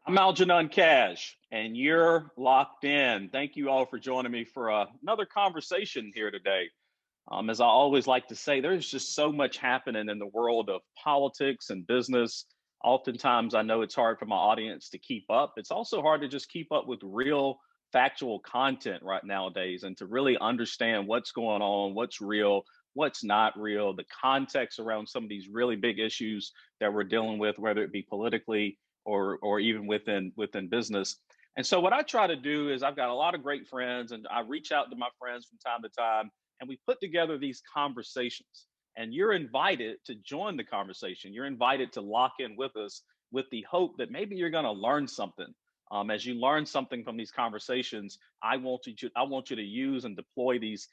I'm Algenon Cash, and you're locked in. Thank you all for joining me for another conversation here today. As I always like to say, there's just so much happening in the world of politics and business. Oftentimes, I know it's hard for my audience to keep up. It's also hard to just keep up with real, factual content right nowadays and to really understand what's going on, what's real, what's not real, the context around some of these really big issues that we're dealing with, whether it be politically or even within business. And so what I try to do is I've got a lot of great friends and I reach out to my friends from time to time and we put together these conversations. And you're invited to join the conversation. You're invited to lock in with us with the hope that maybe you're going to learn something. As you learn something from these conversations, I want you to use and deploy these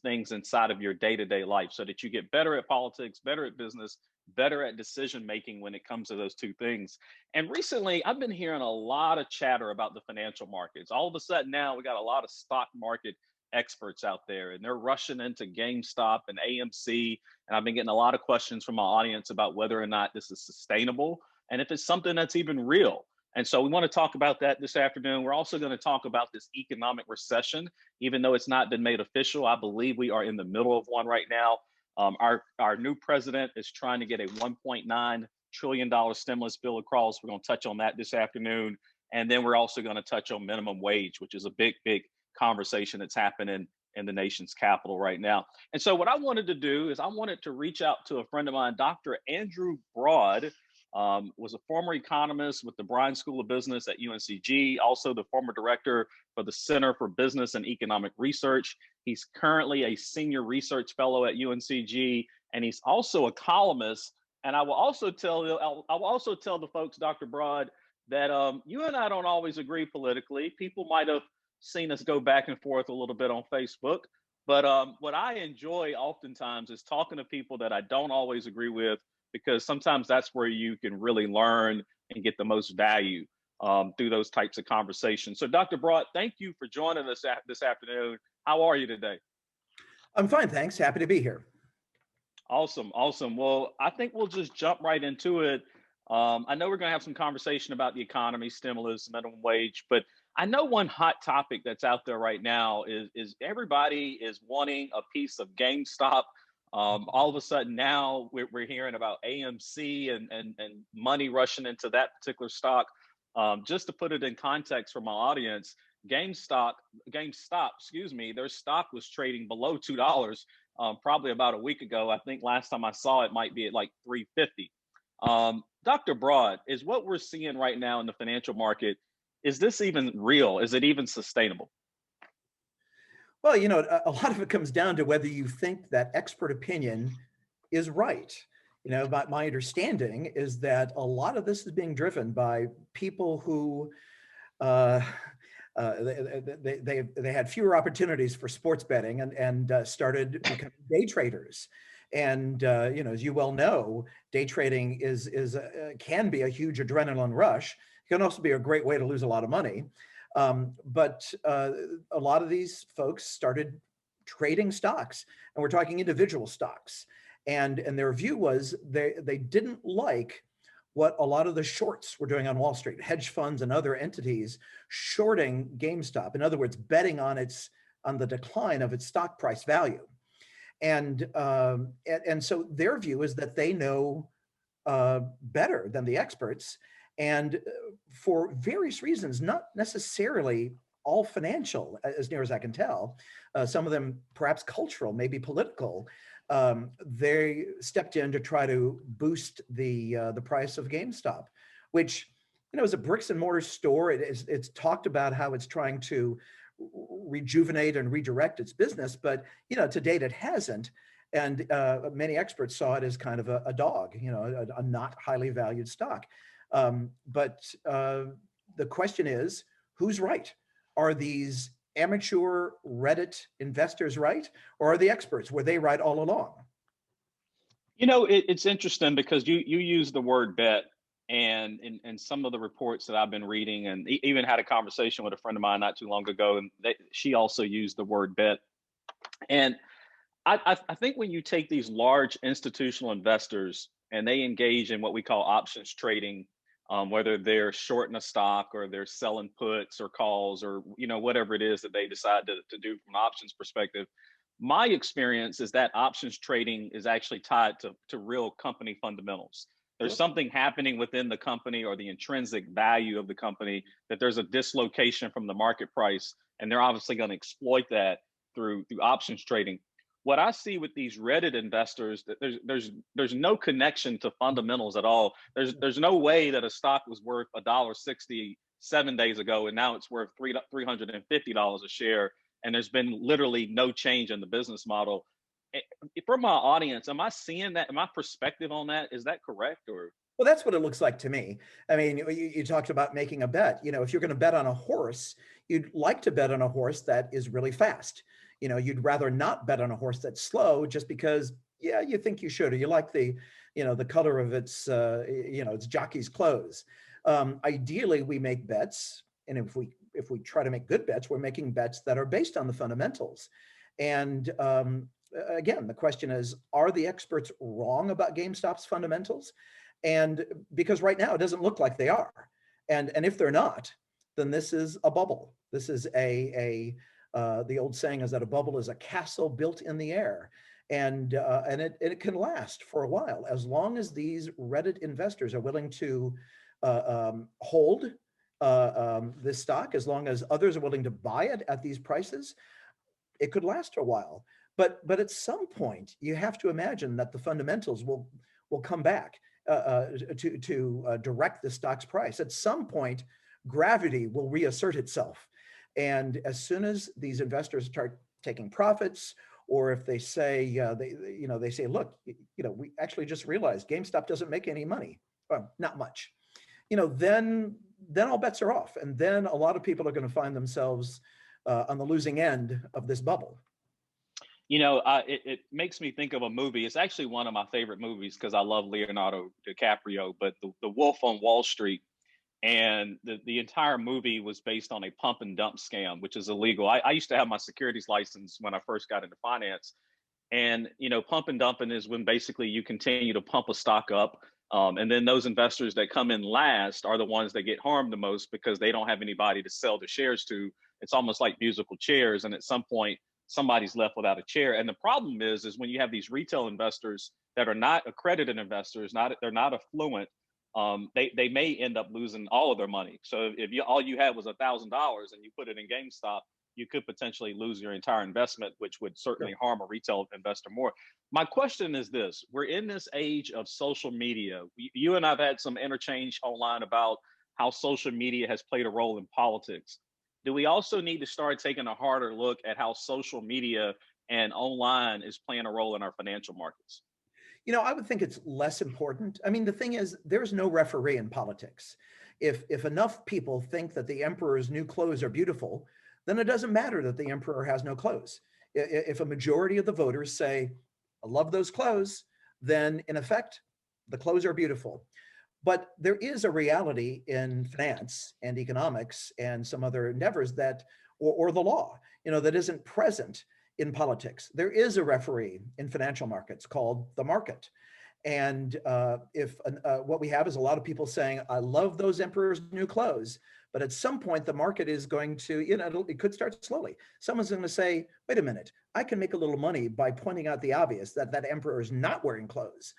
things inside of your day-to-day life so that you get better at politics, better at business, better at decision making when it comes to those two things. And recently, I've been hearing a lot of chatter about the financial markets. All of a sudden now we got a lot of stock market experts out there and they're rushing into GameStop and AMC. And I've been getting a lot of questions from my audience about whether or not this is sustainable and if it's something that's even real. And so we want to talk about that this afternoon. We're also going to talk about this economic recession. Even though it's not been made official, I believe we are in the middle of one right now. Our new president is trying to get a $1.9 trillion stimulus bill across. We're going to touch on that this afternoon. And then we're also going to touch on minimum wage, which is a big conversation that's happening in the nation's capital right now. And so what I wanted to do is I wanted to reach out to a friend of mine, Dr. Andrew Broad, was a former economist with the Bryan School of Business at UNCG, also the former director for the Center for Business and Economic Research. He's currently a senior research fellow at UNCG, and he's also a columnist. And I will also tell the folks, Dr. Broad, that you and I don't always agree politically. People might have seen us go back and forth a little bit on Facebook. But what I enjoy oftentimes is talking to people that I don't always agree with, because sometimes that's where you can really learn and get the most value through those types of conversations. So, Dr. Broad, thank you for joining us this afternoon. How are you today? I'm fine, thanks. Happy to be here. Awesome, awesome. Well, I think we'll just jump right into it. I know we're going to have some conversation about the economy, stimulus, minimum wage, but I know one hot topic that's out there right now is everybody is wanting a piece of GameStop. All of a sudden now we're hearing about AMC and money rushing into that particular stock. Just to put it in context for my audience, GameStop, excuse me, their stock was trading below $2 probably about a week ago. I think last time I saw it might be at like 350. Dr. Broad, is what we're seeing right now in the financial market, is this even real? Is it even sustainable? Well, a lot of it comes down to whether you think that expert opinion is right. My understanding is that a lot of this is being driven by people who uh, they had fewer opportunities for sports betting and started becoming day traders. And as you well know, day trading can be a huge adrenaline rush. It can also be a great way to lose a lot of money. But a lot of these folks started trading stocks, and we're talking individual stocks. And their view was they didn't like what a lot of the shorts were doing on Wall Street, hedge funds and other entities shorting GameStop. In other words, betting on the decline of its stock price value. And so their view is that they know better than the experts, and for various reasons, not necessarily all financial, as near as I can tell, some of them perhaps cultural, maybe political. They stepped in to try to boost the price of GameStop, which is a bricks and mortar store. It's talked about how it's trying to rejuvenate and redirect its business, but to date it hasn't. And many experts saw it as kind of a dog, a not highly valued stock. But the question is, who's right? Are these amateur Reddit investors right? Or are the experts? Were they right all along? It's interesting because you use the word bet, and in some of the reports that I've been reading, and even had a conversation with a friend of mine not too long ago, and she also used the word bet. And I think when you take these large institutional investors and they engage in what we call options trading, whether they're shorting a stock or they're selling puts or calls or whatever it is that they decide to do from an options perspective. My experience is that options trading is actually tied to real company fundamentals. There's Sure. something happening within the company or the intrinsic value of the company, that there's a dislocation from the market price, and they're obviously going to exploit that through options trading. What I see with these Reddit investors, that there's no connection to fundamentals at all. There's no way that a stock was worth $1.60 7 days ago and now it's worth $350 a share, and there's been literally no change in the business model. For my audience, am I seeing that? My perspective on that, is that correct? Or Well, that's what it looks like to me. I mean, you talked about making a bet. If you're going to bet on a horse, you'd like to bet on a horse that is really fast. You'd rather not bet on a horse that's slow just because, yeah, you think you should, or you like the color of its jockey's clothes. Ideally, we make bets, and if we try to make good bets, we're making bets that are based on the fundamentals. And again, the question is, are the experts wrong about GameStop's fundamentals? And because right now it doesn't look like they are. And if they're not, then this is a bubble. This is the old saying is that a bubble is a castle built in the air. And it can last for a while, as long as these Reddit investors are willing to hold this stock, as long as others are willing to buy it at these prices, it could last a while. But at some point, you have to imagine that the fundamentals will come back to direct the stock's price. At some point, gravity will reassert itself, and as soon as these investors start taking profits, or if they say they say, look, we actually just realized GameStop doesn't make any money, well, not much, then all bets are off, and then a lot of people are going to find themselves on the losing end of this bubble. It makes me think of a movie. It's actually one of my favorite movies because I love Leonardo DiCaprio, but the Wolf on Wall Street. And the entire movie was based on a pump and dump scam, which is illegal. I used to have my securities license when I first got into finance. And, pump and dumping is when basically you continue to pump a stock up. And then those investors that come in last are the ones that get harmed the most because they don't have anybody to sell the shares to. It's almost like musical chairs. And at some point, somebody's left without a chair. And the problem is when you have these retail investors that are not accredited investors, they're not affluent, they may end up losing all of their money. So if all you had was $1,000 and you put it in GameStop, you could potentially lose your entire investment, which would certainly harm a retail investor more. My question is this: we're in this age of social media. You and I've had some interchange online about how social media has played a role in politics. Do we also need to start taking a harder look at how social media and online is playing a role in our financial markets? I would think it's less important. I mean, the thing is, there's no referee in politics. If enough people think that the emperor's new clothes are beautiful, then it doesn't matter that the emperor has no clothes. If a majority of the voters say, I love those clothes, then in effect, the clothes are beautiful. But there is a reality in finance and economics and some other endeavors or the law, that isn't present in politics. There is a referee in financial markets called the market. And if what we have is a lot of people saying, I love those emperor's new clothes, but at some point the market is going to, it could start slowly. Someone's going to say, wait a minute, I can make a little money by pointing out the obvious, that emperor is not wearing clothes.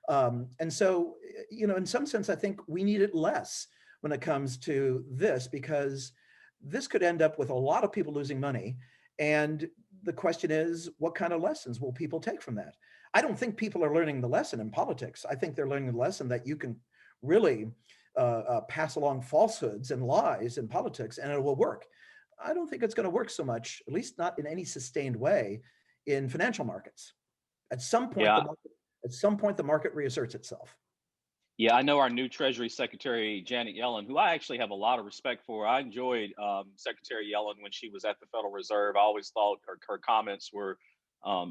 And so, in some sense, I think we need it less when it comes to this, because this could end up with a lot of people losing money. And the question is, what kind of lessons will people take from that? I don't think people are learning the lesson in politics. I think they're learning the lesson that you can really pass along falsehoods and lies in politics and it will work. I don't think it's going to work so much, at least not in any sustained way, in financial markets. At some point, Yeah. the market reasserts itself. Yeah, I know our new Treasury Secretary, Janet Yellen, who I actually have a lot of respect for. I enjoyed Secretary Yellen when she was at the Federal Reserve. I always thought her comments were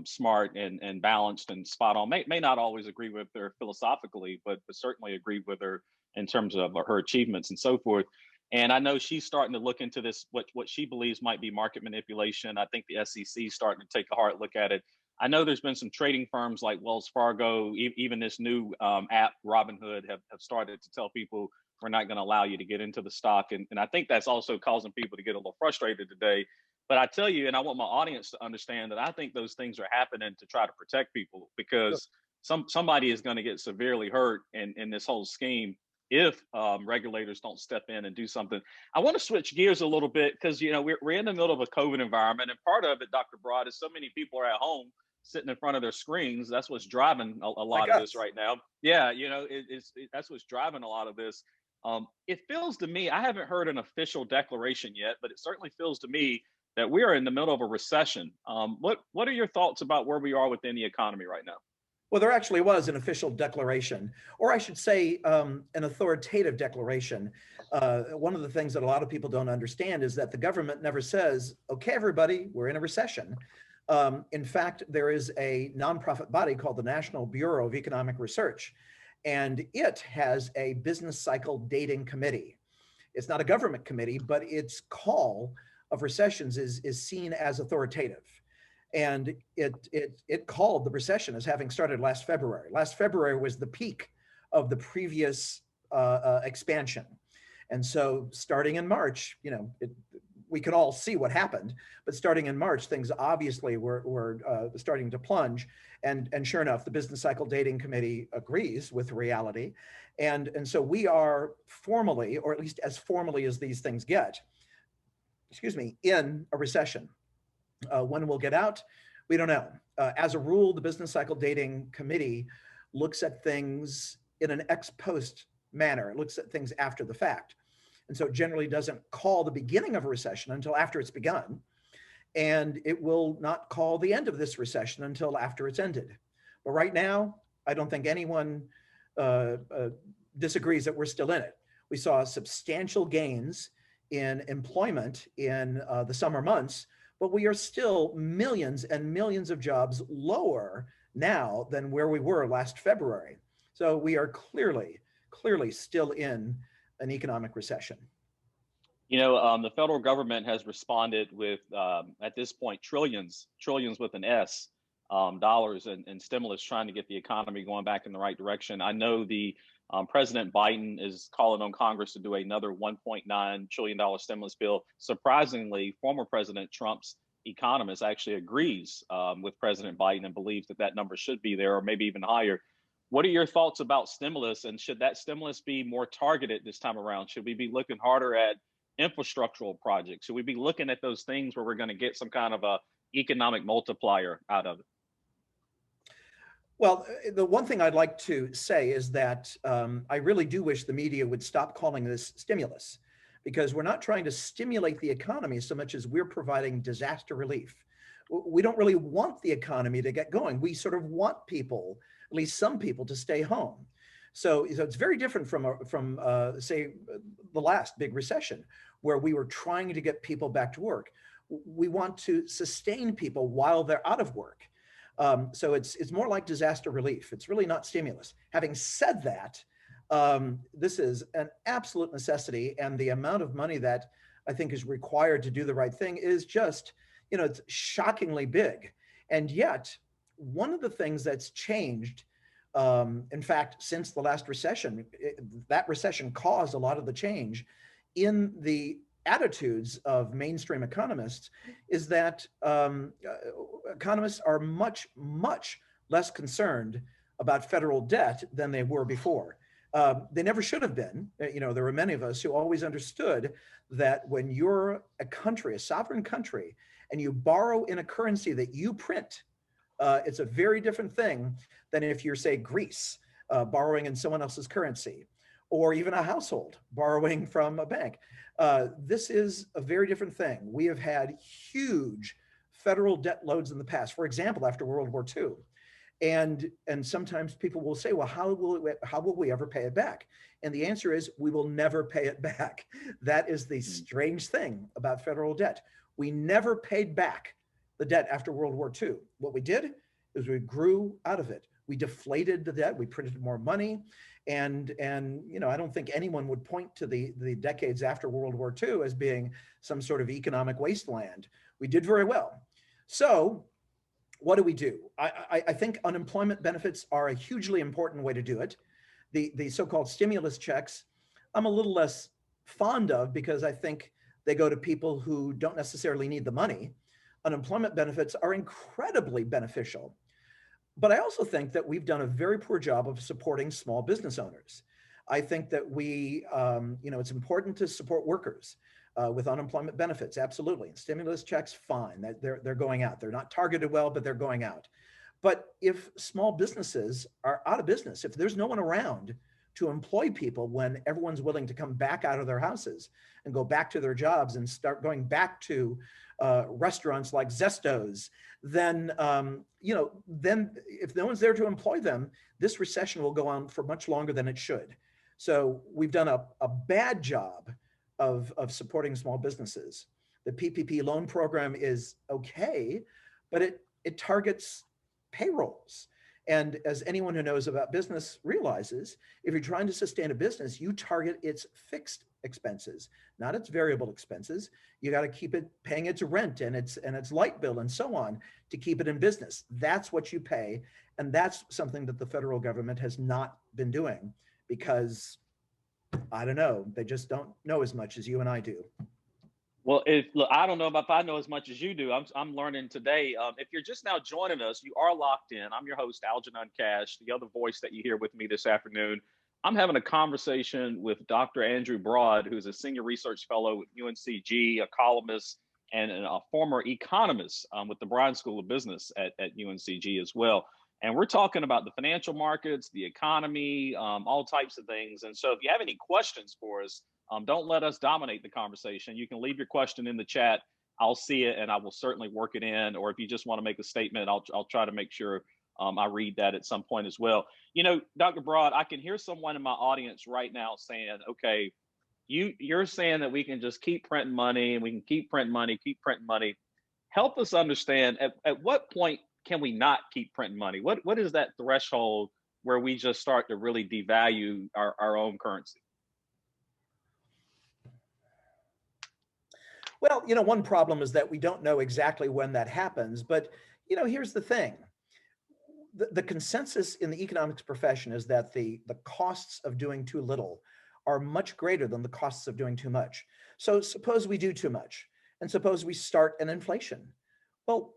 smart and balanced and spot on. May not always agree with her philosophically, but certainly agreed with her in terms of her achievements and so forth. And I know she's starting to look into this, what she believes might be market manipulation. I think the SEC is starting to take a hard look at it. I know there's been some trading firms like Wells Fargo, even this new app, Robinhood, have started to tell people we're not going to allow you to get into the stock. And I think that's also causing people to get a little frustrated today. But I tell you, and I want my audience to understand that I think those things are happening to try to protect people, because somebody is going to get severely hurt in this whole scheme if regulators don't step in and do something. I want to switch gears a little bit because, you know, we're in the middle of a COVID environment. And part of it, Dr. Broad, is so many people are at home sitting in front of their screens. That's what's driving a lot Like of this us. right now. Yeah, you know, that's what's driving a lot of this. It feels to me, I haven't heard an official declaration yet, but it certainly feels to me that we are in the middle of a recession. What are your thoughts about where we are within the economy right now? Well, there actually was an official declaration, or I should say, an authoritative declaration. One of the things that a lot of people don't understand is that the government never says, okay, everybody, we're in a recession. In fact, there is a nonprofit body called the National Bureau of Economic Research, and it has a business cycle dating committee. It's not a government committee, but its call of recessions is seen as authoritative. And it called the recession as having started last February. Last February was the peak of the previous expansion. And so starting in March, you know, we could all see what happened, but starting in March, things obviously were starting to plunge. And sure enough, the Business Cycle Dating Committee agrees with reality. And so we are formally, or at least as formally as these things get, in a recession. When we'll get out, we don't know. As a rule, the Business Cycle Dating Committee looks at things in an ex post manner. It looks at things after the fact. And so it generally doesn't call the beginning of a recession until after it's begun. And it will not call the end of this recession until after it's ended. But right now, I don't think anyone disagrees that we're still in it. We saw substantial gains in employment in the summer months, but we are still millions and millions of jobs lower now than where we were last February. So we are clearly still in an economic recession. You know, the federal government has responded with, at this point, trillions with an S, dollars and stimulus, trying to get the economy going back in the right direction. I know the President Biden is calling on Congress to do another $1.9 trillion stimulus bill. Surprisingly, former President Trump's economist actually agrees with President Biden and believes that that number should be there or maybe even higher. What are your thoughts about stimulus, and should that stimulus be more targeted this time around? Should we be looking harder at infrastructural projects? Should we be looking at those things where we're going to get some kind of a economic multiplier out of it? Well, the one thing I'd like to say is that I really do wish the media would stop calling this stimulus, because we're not trying to stimulate the economy so much as we're providing disaster relief. We don't really want the economy to get going. We sort of want people, at least some people, to stay home. So it's very different from say, the last big recession, where we were trying to get people back to work. We want to sustain people while they're out of work. So it's more like disaster relief. It's really not stimulus. Having said that, this is an absolute necessity, and the amount of money that I think is required to do the right thing is just, you know, it's shockingly big. And yet, one of the things that's changed, in fact, since the last recession, that recession caused a lot of the change in the attitudes of mainstream economists, is that economists are much less concerned about federal debt than they were before. They never should have been. You know, there were many of us who always understood that when you're a country, a sovereign country, and you borrow in a currency that you print, it's a very different thing than if you're, say, Greece, borrowing in someone else's currency, or even a household borrowing from a bank. This is a very different thing. We have had huge federal debt loads in the past, for example, after World War II. And sometimes people will say, well, how will we ever pay it back? And the answer is, we will never pay it back. That is the strange thing about federal debt. We never paid back the debt after World War II. What we did is we grew out of it. We deflated the debt. We printed more money. And you know, I don't think anyone would point to the decades after World War II as being some sort of economic wasteland. We did very well. So what do? I think unemployment benefits are a hugely important way to do it. The so-called stimulus checks I'm a little less fond of because I think they go to people who don't necessarily need the money. Unemployment benefits are incredibly beneficial. But I also think that we've done a very poor job of supporting small business owners. I think that it's important to support workers with unemployment benefits, absolutely. And stimulus checks, fine. They're going out. They're not targeted well, but they're going out. But if small businesses are out of business, if there's no one around to employ people when everyone's willing to come back out of their houses and go back to their jobs and start going back to restaurants like Zesto's, then if no one's there to employ them, this recession will go on for much longer than it should. So we've done a bad job of supporting small businesses. The PPP loan program is okay, but it targets payrolls. And as anyone who knows about business realizes, if you're trying to sustain a business, you target its fixed expenses, not its variable expenses. You got to keep it paying its rent and its light bill and so on to keep it in business. That's what you pay. And that's something that the federal government has not been doing because, I don't know, they just don't know as much as you and I do. Well, look, I don't know if I know as much as you do. I'm learning today. If you're just now joining us, you are locked in. I'm your host, Algenon, the other voice that you hear with me this afternoon. I'm having a conversation with Dr. Andrew Broad, who's a senior research fellow with UNCG, a columnist, and a former economist with the Bryan School of Business at UNCG as well. And we're talking about the financial markets, the economy, all types of things. And so if you have any questions for us, don't let us dominate the conversation. You can leave your question in the chat. I'll see it and I will certainly work it in. Or if you just want to make a statement, I'll try to make sure I read that at some point as well. You know, Dr. Broad, I can hear someone in my audience right now saying, okay, you're saying that we can just keep printing money and we can keep printing money, keep printing money. Help us understand at what point can we not keep printing money? What is that threshold where we just start to really devalue our own currency? Well, one problem is that we don't know exactly when that happens. But, here's the thing. The consensus in the economics profession is that the costs of doing too little are much greater than the costs of doing too much. So suppose we do too much and suppose we start an inflation. Well,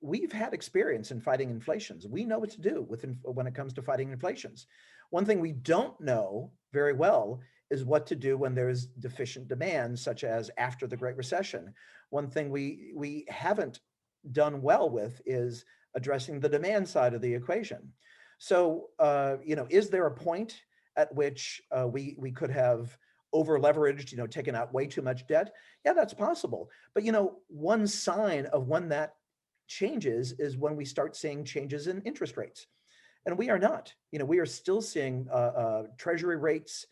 we've had experience in fighting inflations. We know what to do when it comes to fighting inflations. One thing we don't know very well is what to do when there's deficient demand, such as after the Great Recession. One thing we haven't done well with is addressing the demand side of the equation. So, is there a point at which we could have over leveraged, taken out way too much debt? Yeah, that's possible. But, one sign of when that changes is when we start seeing changes in interest rates. And we are not. We are still seeing Treasury rates,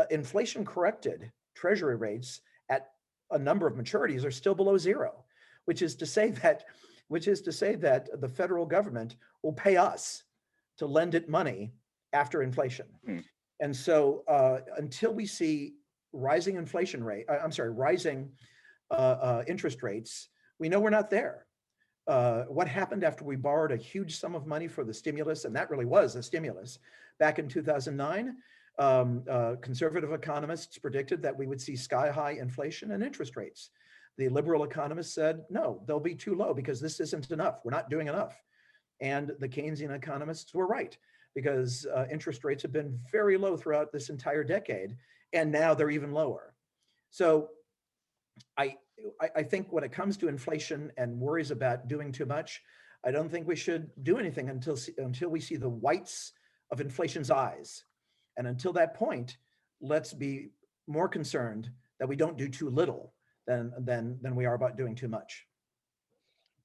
inflation corrected Treasury rates at a number of maturities are still below zero, which is to say that the federal government will pay us to lend it money after inflation. And so until we see rising rising interest rates, we know we're not there. What happened after we borrowed a huge sum of money for the stimulus, and that really was a stimulus, back in 2009, conservative economists predicted that we would see sky-high inflation and interest rates. The liberal economists said, no, they'll be too low because this isn't enough. We're not doing enough. And the Keynesian economists were right because interest rates have been very low throughout this entire decade, and now they're even lower. So I think when it comes to inflation and worries about doing too much, I don't think we should do anything until we see the whites of inflation's eyes. And until that point, let's be more concerned that we don't do too little than we are about doing too much.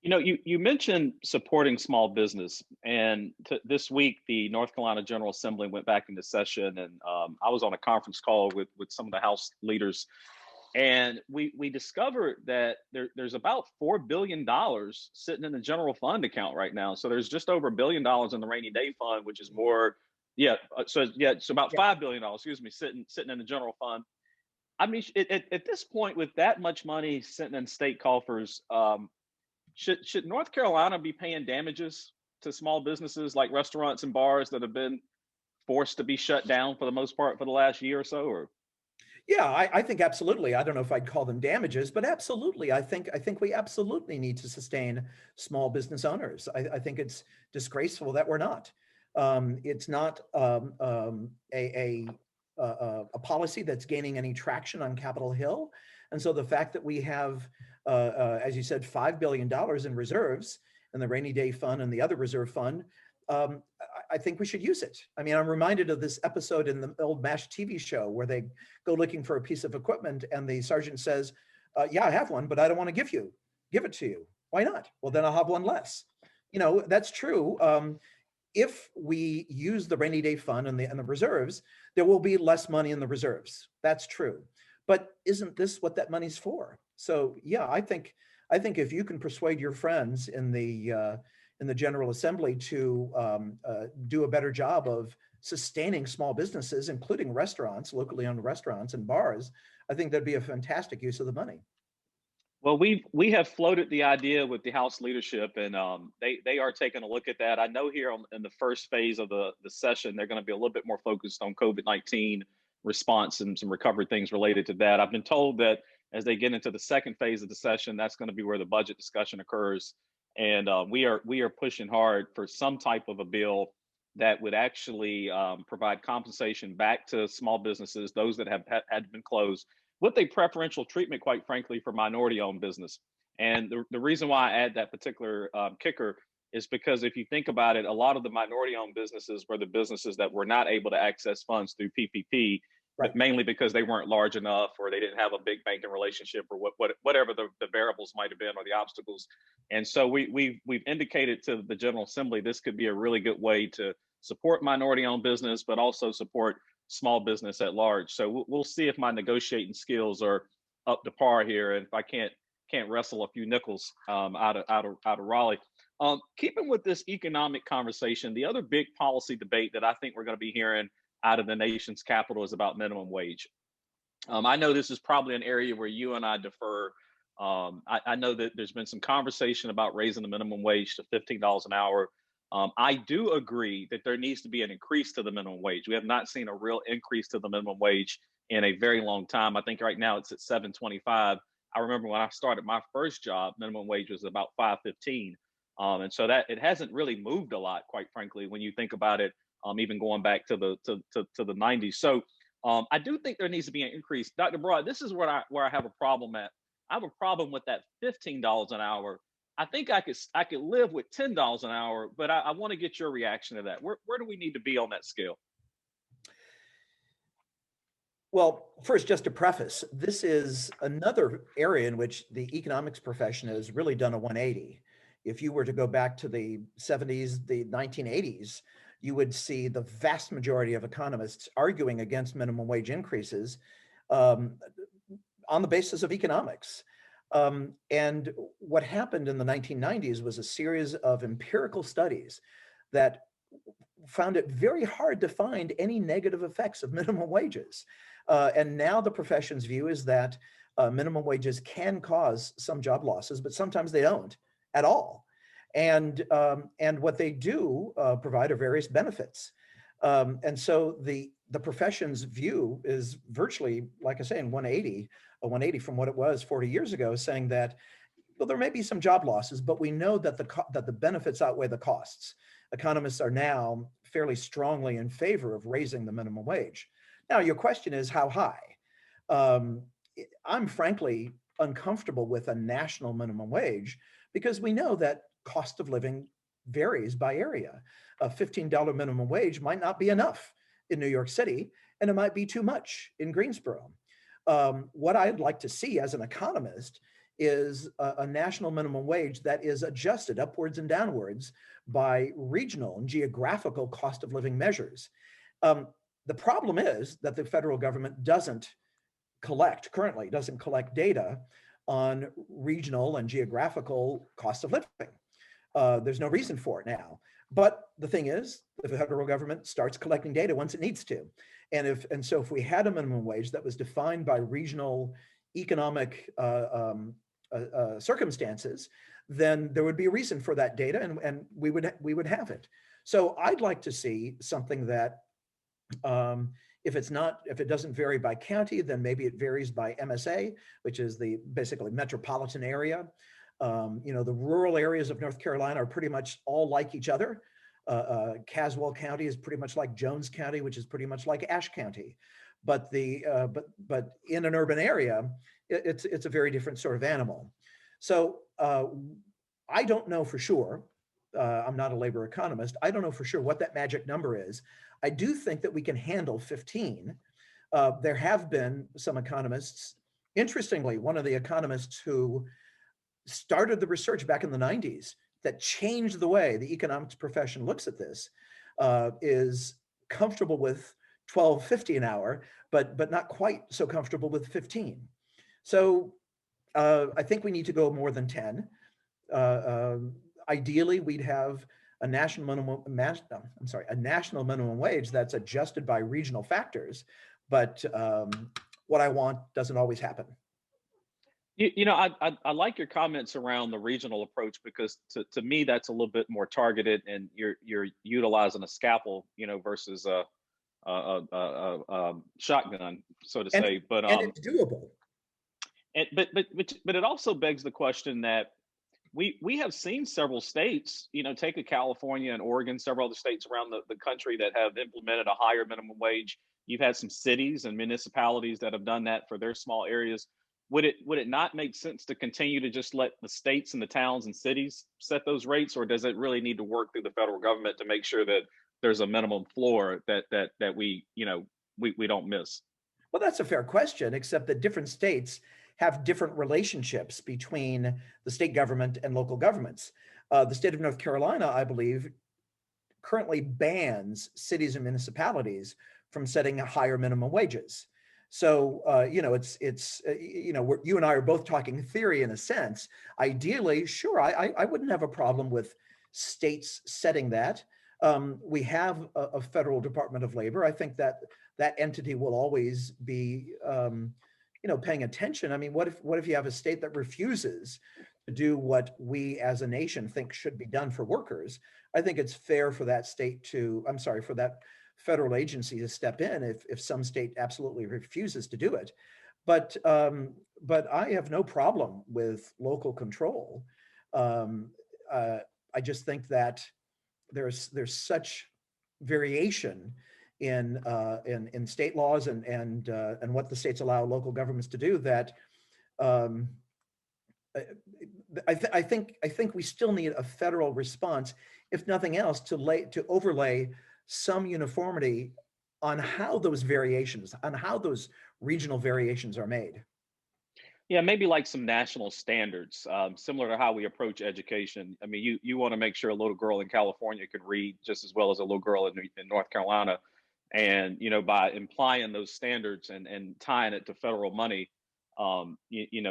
You mentioned supporting small business, and this week the North Carolina General Assembly went back into session, and I was on a conference call with some of the House leaders, and we discovered that there's about $4 billion sitting in the general fund account right now. So there's just over $1 billion in the rainy day fund, which is more, so about $5 billion, sitting in the general fund. I mean, at this point, with that much money sitting in state coffers, should North Carolina be paying damages to small businesses like restaurants and bars that have been forced to be shut down for the most part for the last year or so? Or Yeah, I think absolutely. I don't know if I'd call them damages, but absolutely. I think we absolutely need to sustain small business owners. I think it's disgraceful that we're not. It's not a policy that's gaining any traction on Capitol Hill, and so the fact that we have, as you said, $5 billion in reserves in the rainy day fund and the other reserve fund, I think we should use it. I mean, I'm reminded of this episode in the old MASH TV show where they go looking for a piece of equipment and the sergeant says, yeah, I have one, but I don't want to give it to you. Why not? Well, then I'll have one less. You know, that's true. If we use the rainy day fund and the reserves, there will be less money in the reserves. That's true. But isn't this what that money's for? So yeah, I think if you can persuade your friends in the General Assembly to do a better job of sustaining small businesses, including restaurants, locally owned restaurants and bars, I think that'd be a fantastic use of the money. Well, we have floated the idea with the House leadership, and they are taking a look at that. I know here in the first phase of the session, they're going to be a little bit more focused on COVID-19 response and some recovery things related to that. I've been told that as they get into the second phase of the session, that's going to be where the budget discussion occurs, and we are pushing hard for some type of a bill that would actually provide compensation back to small businesses, those that have had been closed, with a preferential treatment, quite frankly, for minority-owned business. And the reason why I add that particular kicker is because if you think about it, a lot of the minority-owned businesses were the businesses that were not able to access funds through PPP, Right. but mainly because they weren't large enough or they didn't have a big banking relationship or whatever the variables might have been or the obstacles. And so we've indicated to the General Assembly this could be a really good way to support minority-owned business, but also support small business at large. So we'll see if my negotiating skills are up to par here, and if I can't wrestle a few nickels out of Raleigh. Keeping with this economic conversation, the other big policy debate that I think we're going to be hearing out of the nation's capital is about minimum wage. I know this is probably an area where you and I differ. I know that there's been some conversation about raising the minimum wage to $15 an hour. I do agree that there needs to be an increase to the minimum wage. We have not seen a real increase to the minimum wage in a very long time. I think right now it's at 7.25. I remember when I started my first job, minimum wage was about 5.15, and so that it hasn't really moved a lot, quite frankly, when you think about it. Even going back to the 90s. So I do think there needs to be an increase. Dr. Broad, this is where I have a problem at. I have a problem with that $15 an hour. I think I could live with $10 an hour, but I want to get your reaction to that. Where do we need to be on that scale? Well, first, just to preface, this is another area in which the economics profession has really done a 180. If you were to go back to the 70s, the 1980s, you would see the vast majority of economists arguing against minimum wage increases um, on the basis of economics. And what happened in the 1990s was a series of empirical studies that found it very hard to find any negative effects of minimum wages. And now the profession's view is that minimum wages can cause some job losses, but sometimes they don't at all. And what they do provide are various benefits. And so the profession's view is virtually, like I say, in 180, a 180 from what it was 40 years ago, saying that, well, there may be some job losses, but we know that the benefits outweigh the costs. Economists are now fairly strongly in favor of raising the minimum wage. Now, your question is how high? Um, I'm frankly uncomfortable with a national minimum wage because we know that cost of living varies by area. A $15 minimum wage might not be enough in New York City, and it might be too much in Greensboro. What I'd like to see as an economist is a national minimum wage that is adjusted upwards and downwards by regional and geographical cost of living measures. The problem is that the federal government currently doesn't collect data on regional and geographical cost of living. There's no reason for it now. But the thing is, the federal government starts collecting data once it needs to. And so if we had a minimum wage that was defined by regional economic circumstances, then there would be a reason for that data, and we would have it. So I'd like to see something that If it doesn't vary by county, then maybe it varies by MSA, which is the basically metropolitan area. The rural areas of North Carolina are pretty much all like each other. Caswell County is pretty much like Jones County, which is pretty much like Ashe County. But in an urban area, it's a very different sort of animal. So I don't know for sure. I'm not a labor economist. I don't know for sure what that magic number is. I do think that we can handle 15. There have been some economists. Interestingly, one of the economists who started the research back in the 90s that changed the way the economics profession looks at this is comfortable with 12.50 an hour, but not quite so comfortable with 15. So I think we need to go more than 10. Ideally, we'd have a national minimum wage that's adjusted by regional factors, but what I want doesn't always happen. I like your comments around the regional approach, because to me that's a little bit more targeted, and you're utilizing a scalpel, versus a shotgun, so to say. But it's doable. But it also begs the question that we have seen several states, take a California and Oregon, several other states around the country that have implemented a higher minimum wage. You've had some cities and municipalities that have done that for their small areas. Would it not make sense to continue to just let the states and the towns and cities set those rates, or does it really need to work through the federal government to make sure that there's a minimum floor that we don't miss? Well, that's a fair question, except that different states have different relationships between the state government and local governments. The state of North Carolina, I believe, currently bans cities and municipalities from setting higher minimum wages. So, you and I are both talking theory in a sense. Ideally, sure, I wouldn't have a problem with states setting that. We have a federal Department of Labor. I think that entity will always be, paying attention. I mean, what if you have a state that refuses to do what we as a nation think should be done for workers? I think it's fair for that for that federal agency to step in if some state absolutely refuses to do it. But I have no problem with local control. I just think that there's such variation in state laws and what the states allow local governments to do that I think we still need a federal response, if nothing else, to overlay some uniformity on how those regional variations are made. Yeah, maybe like some national standards, similar to how we approach education. I mean, you want to make sure a little girl in California can read just as well as a little girl in North Carolina. And, by implying those standards and tying it to federal money,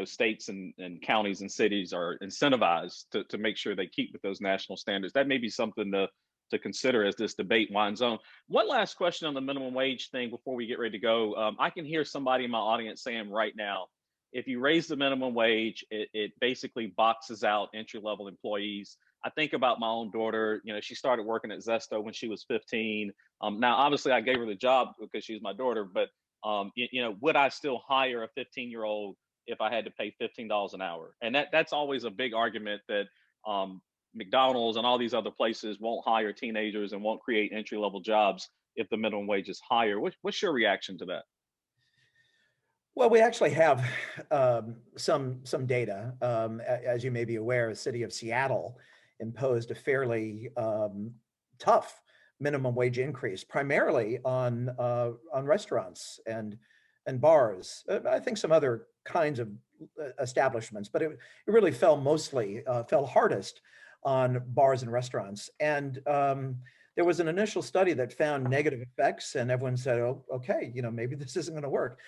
states and counties and cities are incentivized to make sure they keep with those national standards. That may be something to consider as this debate winds on. One last question on the minimum wage thing before we get ready to go. I can hear somebody in my audience saying right now, if you raise the minimum wage, it basically boxes out entry-level employees. I think about my own daughter. She started working at Zesto when she was 15. Now, obviously, I gave her the job because she's my daughter, but would I still hire a 15-year-old if I had to pay $15 an hour? And that's always a big argument that McDonald's and all these other places won't hire teenagers and won't create entry-level jobs if the minimum wage is higher. What's your reaction to that? Well, we actually have some data. As you may be aware, the city of Seattle imposed a fairly tough minimum wage increase, primarily on restaurants and bars. I think some other kinds of establishments, but it really fell hardest on bars and restaurants. And there was an initial study that found negative effects, and everyone said, "Oh, okay, maybe this isn't going to work."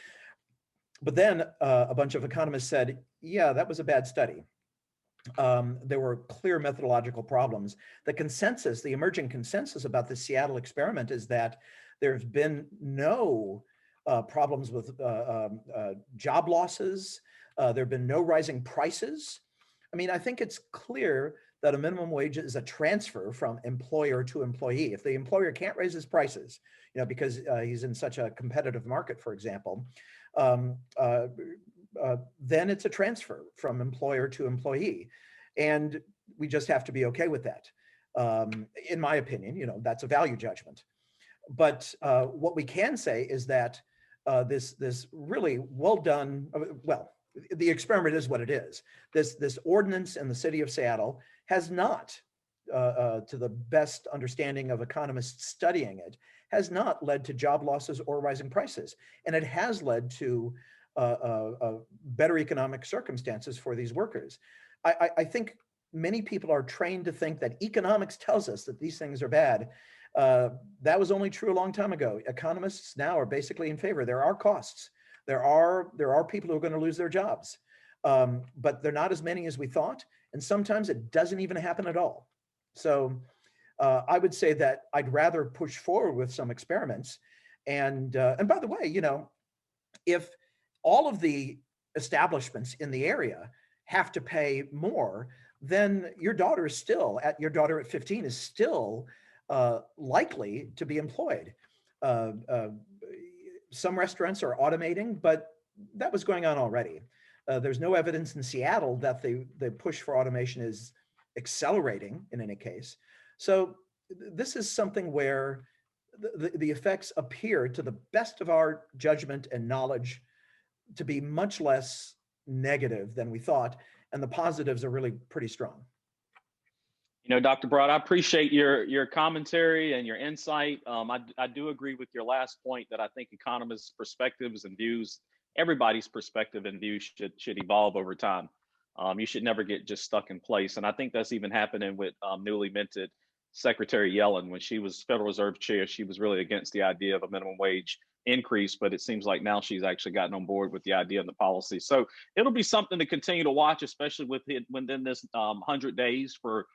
But then a bunch of economists said, "Yeah, that was a bad study. There were clear methodological problems." The emerging consensus about the Seattle experiment is that there's been no problems with job losses. There have been no rising prices. I mean, I think it's clear that a minimum wage is a transfer from employer to employee. If the employer can't raise his prices, because he's in such a competitive market, for example, um, uh, then it's a transfer from employer to employee. And we just have to be okay with that. In my opinion, that's a value judgment. But what we can say is that this really well done, well, the experiment is what it is. This ordinance in the city of Seattle has not, to the best understanding of economists studying it, has not led to job losses or rising prices. And it has led to better economic circumstances for these workers. I think many people are trained to think that economics tells us that these things are bad. That was only true a long time ago. Economists now are basically in favor. There are costs. There are people who are going to lose their jobs, but they're not as many as we thought. And sometimes it doesn't even happen at all. So I would say that I'd rather push forward with some experiments. And by the way, if all of the establishments in the area have to pay more, then your daughter at 15 is still likely to be employed. Some restaurants are automating, but that was going on already. There's no evidence in Seattle that the push for automation is accelerating in any case. So this is something where the effects appear, to the best of our judgment and knowledge, to be much less negative than we thought, and the positives are really pretty strong. Dr. Broad, I appreciate your commentary and your insight. I do agree with your last point that I think economists' perspectives and views, everybody's perspective and views should evolve over time. You should never get just stuck in place. And I think that's even happening with newly minted Secretary Yellen. When she was Federal Reserve Chair, she was really against the idea of a minimum wage increase, but it seems like now she's actually gotten on board with the idea and the policy. So it'll be something to continue to watch, especially within this 100 days for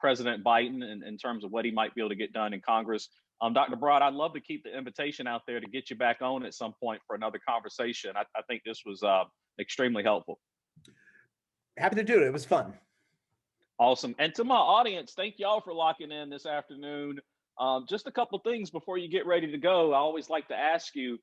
President Biden in terms of what he might be able to get done in Congress. Dr. Broad, I'd love to keep the invitation out there to get you back on at some point for another conversation. I think this was extremely helpful. Happy to do it. It was fun. Awesome. And to my audience, thank y'all for locking in this afternoon. Just a couple things before you get ready to go. I always like to ask you,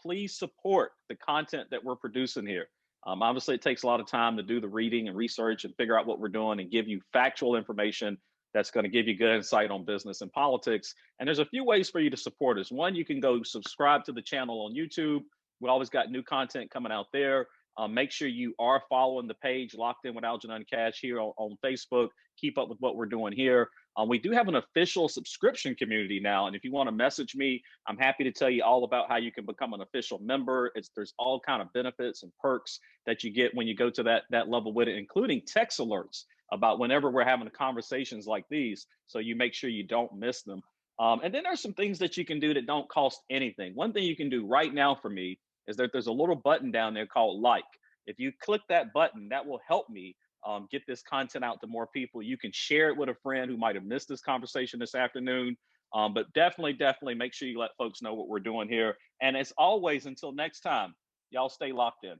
please support the content that we're producing here. Obviously, it takes a lot of time to do the reading and research and figure out what we're doing and give you factual information that's going to give you good insight on business and politics. And there's a few ways for you to support us. One, you can go subscribe to the channel on YouTube. We always got new content coming out there. Make sure you are following the page Locked In with Algenon Cash here on Facebook. Keep up with what we're doing here. We do have an official subscription community now. And if you want to message me, I'm happy to tell you all about how you can become an official member. There's all kind of benefits and perks that you get when you go to that level with it, including text alerts about whenever we're having conversations like these. So you make sure you don't miss them. And then there's some things that you can do that don't cost anything. One thing you can do right now for me is that there's a little button down there called like. If you click that button, that will help me get this content out to more people. You can share it with a friend who might have missed this conversation this afternoon. But definitely make sure you let folks know what we're doing here. And as always, until next time, y'all stay locked in.